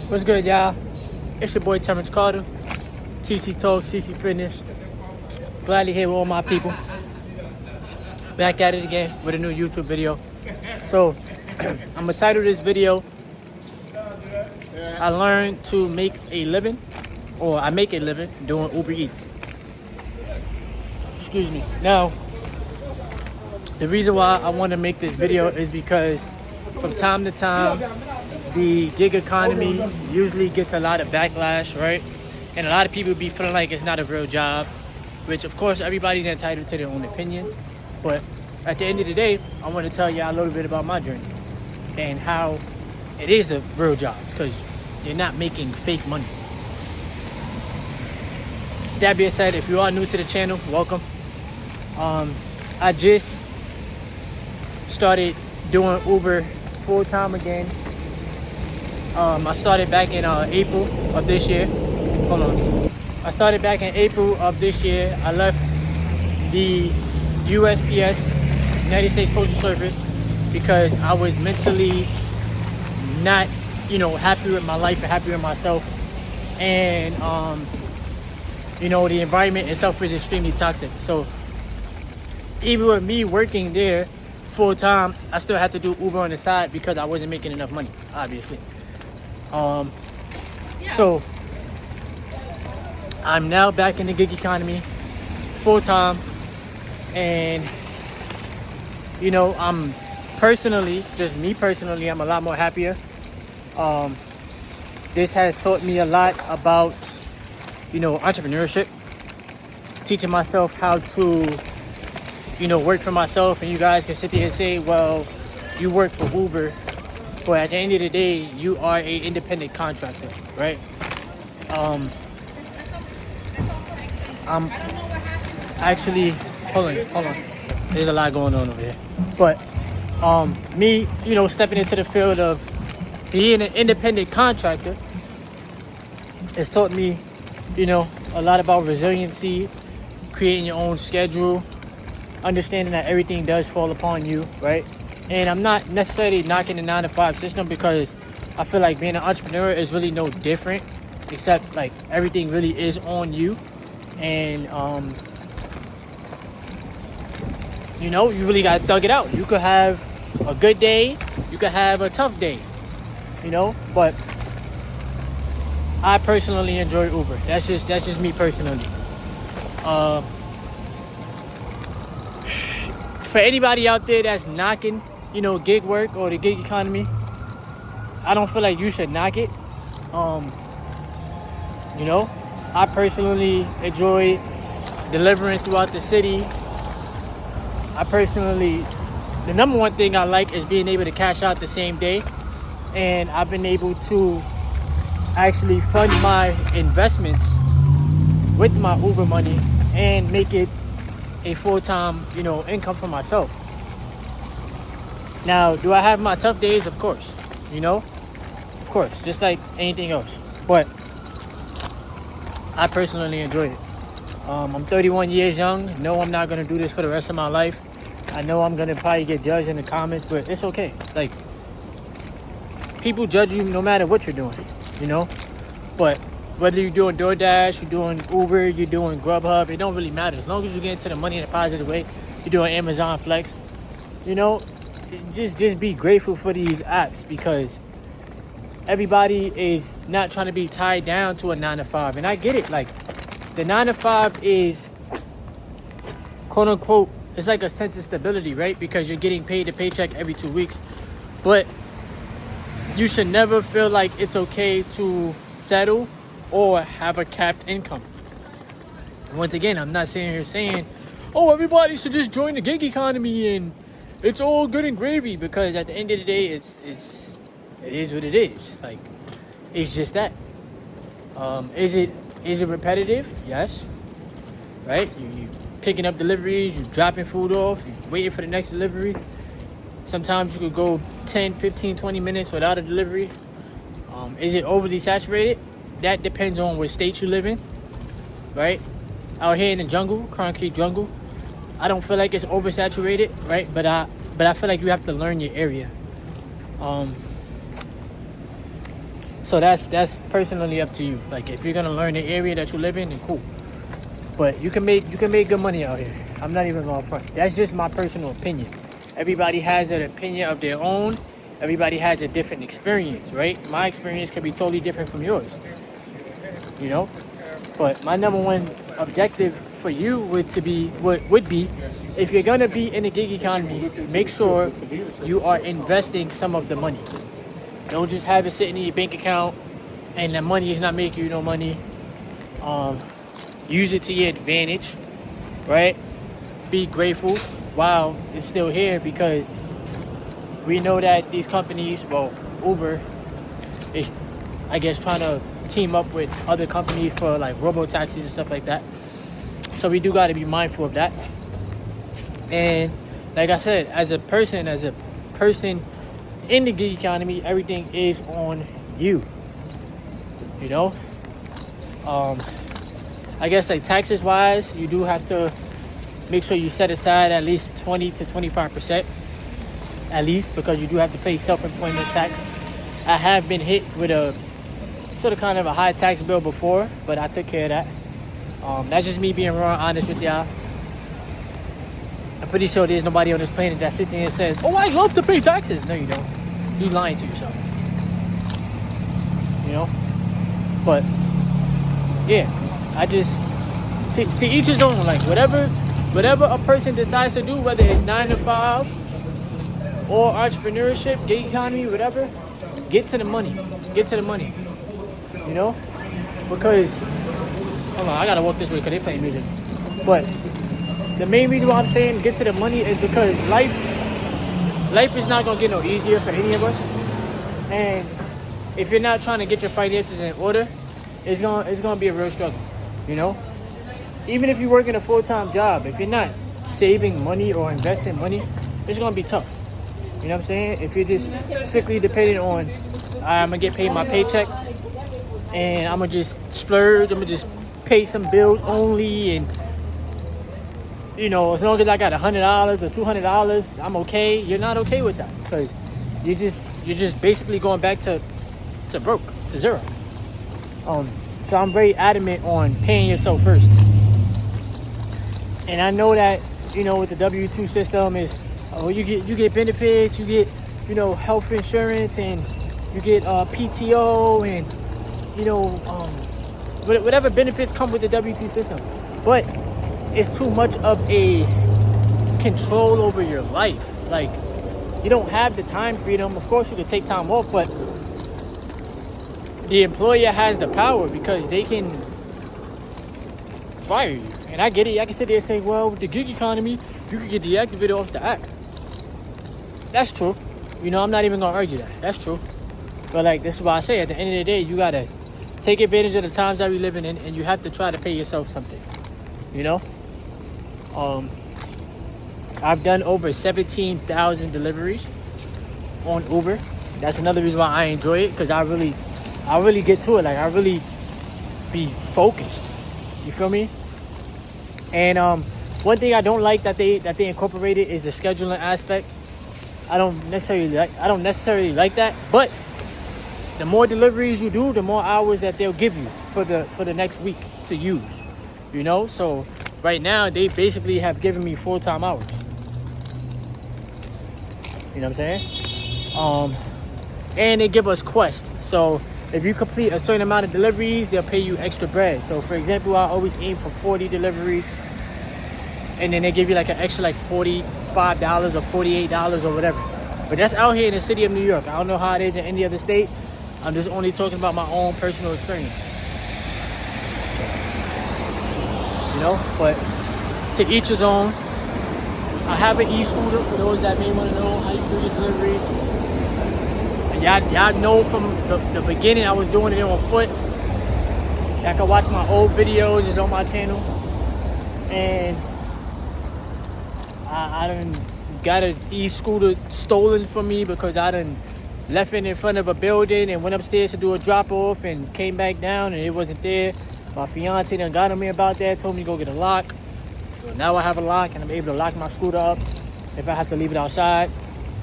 What's good, y'all? It's your boy Terrence Carter, TC Talk, CC Fitness. Gladly here with all my people. Back at it again with a new YouTube video. So, I'm gonna title this video, I learned to make a living, or I make a living doing Uber Eats. Excuse me. Now, the reason why I want to make this video is because from time to time, the gig economy usually gets a lot of backlash, right? And a lot of people be feeling like it's not a real job, which of course everybody's entitled to their own opinions. But at the end of the day, I want to tell y'all a little bit about my journey and how it is a real job, because you're not making fake money. That being said, if you are new to the channel, welcome. I just started doing Uber full-time again. I started back in April of this year. Hold on. I started back in April of this year. I left the USPS, United States Postal Service, because I was mentally not, happy with my life and happy with myself. And, the environment itself is extremely toxic. So even with me working there full-time, I still had to do Uber on the side because I wasn't making enough money, obviously. So I'm now back in the gig economy full-time, and I'm personally, just me personally, I'm a lot more happier. This has taught me a lot about entrepreneurship, teaching myself how to work for myself. And you guys can sit there and say, well, you work for Uber, but at the end of the day, you are an independent contractor, right? I'm actually, hold on. There's a lot going on over here. But me, stepping into the field of being an independent contractor has taught me, a lot about resiliency, creating your own schedule, understanding that everything does fall upon you, right? And I'm not necessarily knocking the 9-to-5 system, because I feel like being an entrepreneur is really no different, except like everything really is on you. And you really gotta thug it out. You could have a good day, you could have a tough day, but I personally enjoy Uber. That's just me personally. For anybody out there that's knocking gig work or the gig economy, I don't feel like you should knock it. I personally enjoy delivering throughout the city. The number one thing I like is being able to cash out the same day. And I've been able to actually fund my investments with my Uber money and make it a full-time, income for myself. Now, do I have my tough days? Of course, of course, just like anything else. But I personally enjoyed it. I'm 31 years young. No, I'm not gonna do this for the rest of my life. I know I'm gonna probably get judged in the comments, but it's okay. Like, people judge you no matter what you're doing, But whether you're doing DoorDash, you're doing Uber, you're doing Grubhub, it don't really matter. As long as you get into the money in a positive way, you're doing Amazon Flex, just be grateful for these apps, because everybody is not trying to be tied down to a 9-to-5. And I get it. Like, the 9-to-5 is, quote unquote, it's like a sense of stability, right? Because you're getting paid a paycheck every 2 weeks. But you should never feel like it's okay to settle or have a capped income. Once again, I'm not sitting here saying, oh, everybody should just join the gig economy and it's all good and gravy, because at the end of the day, it is what it is. Like, it's just that. Is it repetitive? Yes. Right? You picking up deliveries, you dropping food off, you waiting for the next delivery. Sometimes you could go 10, 15, 20 minutes without a delivery. Is it overly saturated? That depends on what state you live in, right? Out here in the jungle, concrete jungle, I don't feel like it's oversaturated, right? But I feel like you have to learn your area. So that's personally up to you. Like if you're gonna learn the area that you live in, then cool. But you can make good money out here. I'm not even gonna front. That's just my personal opinion. Everybody has an opinion of their own. Everybody has a different experience, right? My experience could be totally different from yours. You know? But my number one objective for you would be if you're gonna be in the gig economy, make sure you are investing some of the money. Don't just have it sitting in your bank account and the money is not making you no money. Use it to your advantage, right? Be grateful while it's still here, because we know that these companies, well, Uber is, I guess, trying to team up with other companies for like robo taxis and stuff like that. So we do got to be mindful of that. And like I said, as a person in the gig economy, everything is on you. You know, I guess like taxes wise, you do have to make sure you set aside at least 20 to 25%, at least, because you do have to pay self-employment tax. I have been hit with a sort of kind of a high tax bill before, but I took care of that. That's just me being raw honest with y'all. I'm pretty sure there's nobody on this planet that sits there and says, "Oh, I love to pay taxes." No, you don't. You're lying to yourself. You know? But yeah, I just to each his own. Like whatever a person decides to do, whether it's 9 to 5 or entrepreneurship, gig economy, whatever, get to the money. Get to the money. You know? Because hold on, I gotta walk this way because they playing music. But the main reason why I'm saying get to the money is because life is not gonna get no easier for any of us. And if you're not trying to get your finances in order, it's gonna be a real struggle. You know? Even if you work in a full-time job, if you're not saving money or investing money, it's gonna be tough. You know what I'm saying? If you're just strictly dependent on I'm gonna get paid my paycheck and I'm gonna just splurge, I'm gonna just pay some bills only, and you know, as long as I got $100 or $200, I'm okay. You're not okay with that, because you're just basically going back to broke, to zero. So I'm very adamant on paying yourself first. And I know that, you know, with the W-2 system is, you get benefits, you get, you know, health insurance, and you get PTO, and you know, whatever benefits come with the W-2 system. But it's too much of a control over your life. Like, you don't have the time freedom. Of course, you can take time off, but the employer has the power, because they can fire you. And I get it. I can sit there and say, well, with the gig economy, you can get deactivated off the act. That's true. You know, I'm not even going to argue that. That's true. But, like, this is why I say, at the end of the day, you got to take advantage of the times that we're living in, and you have to try to pay yourself something. You know? I've done over 17,000 deliveries on Uber. That's another reason why I enjoy it, because I really get to it. Like, I really be focused. You feel me? And one thing I don't like that they incorporated is the scheduling aspect. I don't necessarily like that. But the more deliveries you do, the more hours that they'll give you for the next week to use. You know? So right now they basically have given me full-time hours. You know what I'm saying? And they give us quests. So if you complete a certain amount of deliveries, they'll pay you extra bread. So for example, I always aim for 40 deliveries, and then they give you like an extra like $45 or $48 or whatever. But that's out here in the city of New York. I don't know how it is in any other state. I'm just only talking about my own personal experience. You know, but to each his own. I have an e-scooter for those that may want to know how you do your deliveries. And y'all know from the beginning I was doing it on foot. Y'all can watch my old videos. It's on my channel. And I done got an e-scooter stolen from me because I done left it in front of a building and went upstairs to do a drop-off and came back down and it wasn't there. My fiance done got on me about that, told me to go get a lock. So now I have a lock and I'm able to lock my scooter up if I have to leave it outside,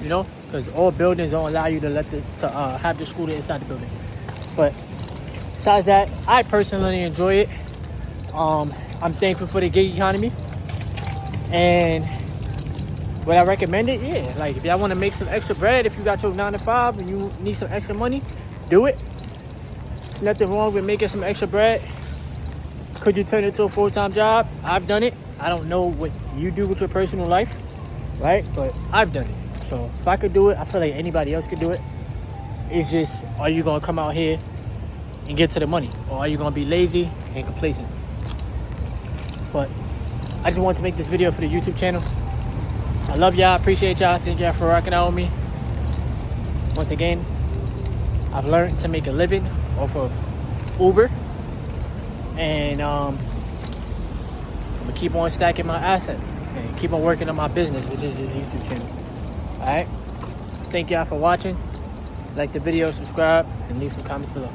you know, because all buildings don't allow you to have the scooter inside the building. But besides that, I personally enjoy it. I'm thankful for the gig economy. And would I recommend it? Yeah. Like if y'all want to make some extra bread, if you got your 9 to 5 and you need some extra money, do it. There's nothing wrong with making some extra bread. Could you turn it to a full-time job? I've done it. I don't know what you do with your personal life, right? But I've done it. So if I could do it, I feel like anybody else could do it. It's just, are you going to come out here and get to the money? Or are you going to be lazy and complacent? But I just wanted to make this video for the YouTube channel. I love y'all. Appreciate y'all. Thank y'all for rocking out with me. Once again, I've learned to make a living off of Uber. And I'm going to keep on stacking my assets and keep on working on my business, which is this YouTube channel. Alright? Thank y'all for watching. Like the video, subscribe, and leave some comments below.